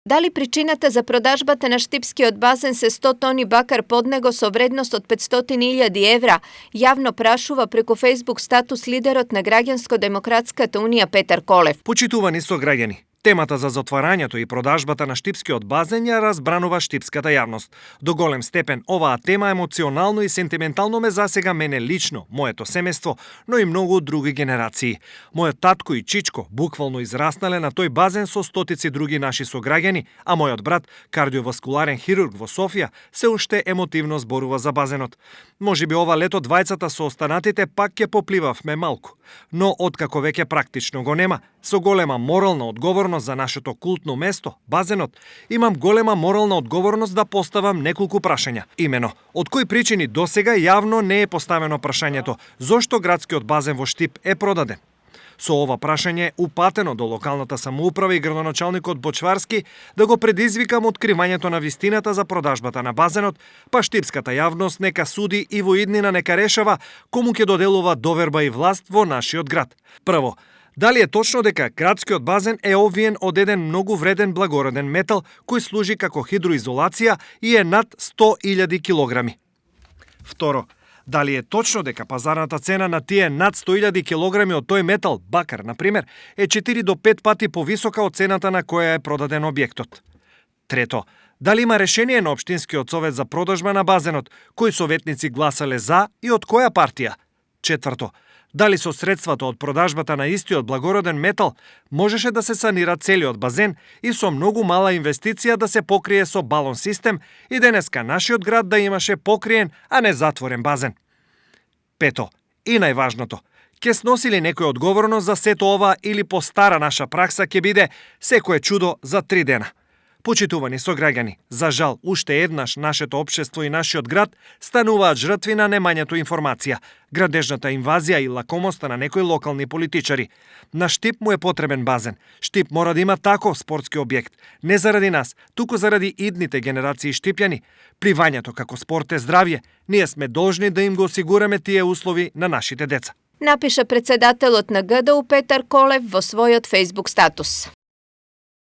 Дали причината за продажбата на Штипскиот базен се 100 тони бакар под него со вредност од 500.000 евра, јавно прашува преку Facebook статус лидерот на Граѓанско-демократската унија Петар Колев. Почитувани сограѓани, темата за затварањето и продажбата на Штипскиот базен ја разбранува штипската јавност. До голем степен оваа тема емоционално и сентиментално ме засега мене лично, моето семејство, но и многу други генерации. Мојот татко и чичко буквално израснале на тој базен со стотици други наши сограѓани, а мојот брат, кардиоваскуларен хирург во Софија, се уште емотивно зборува за базенот. Можеби ова лето двајцата со останатите пак ќе попливавме малку, но откако веќе практично го нема, со голема морална одговорност за нашето култно место, базенот, имам голема морална одговорност да поставам неколку прашања. Имено, од кои причини досега јавно не е поставено прашањето зошто градскиот базен во Штип е продаден? Со ова прашање упатено до локалната самоуправа и градоначалникот Бочварски да го предизвикам откривањето на вистината за продажбата на базенот, па штипската јавност нека суди и во иднина нека решава кому ќе доделува доверба и власт во нашиот град. Прво, дали е точно дека градскиот базен е обвиен од еден многу вреден благороден метал кој служи како хидроизолација и е над 100.000 килограми? Второ, дали е точно дека пазарната цена на тие над 100.000 килограми од тој метал, бакар, например, е 4 до 5 пати повисока од цената на која е продаден објектот? Трето, дали има решение на Општинскиот совет за продажба на базенот, кои советници гласале за и од која партија? Четврто, дали со средствата од продажбата на истиот благороден метал можеше да се санира целиот базен и со многу мала инвестиција да се покрие со балон систем и денеска нашиот град да имаше покриен, а не затворен базен? Пето, и најважното, ќе сноси ли некој одговорност за сето ова или по стара наша пракса ќе биде секое чудо за 3 дена? Почитувани сограѓани, за жал, уште еднаш нашето општество и нашиот град стануваат жртви на немањето информација, градежната инвазија и лакомоста на некои локални политичари. На Штип му е потребен базен. Штип мора да има таков спортски објект. Не заради нас, туку заради идните генерации штипјани. Пливањето како спорт е здравје. Ние сме должни да им го осигураме тие услови на нашите деца. Напиша председателот на ГДУ Петар Колев во својот Facebook статус.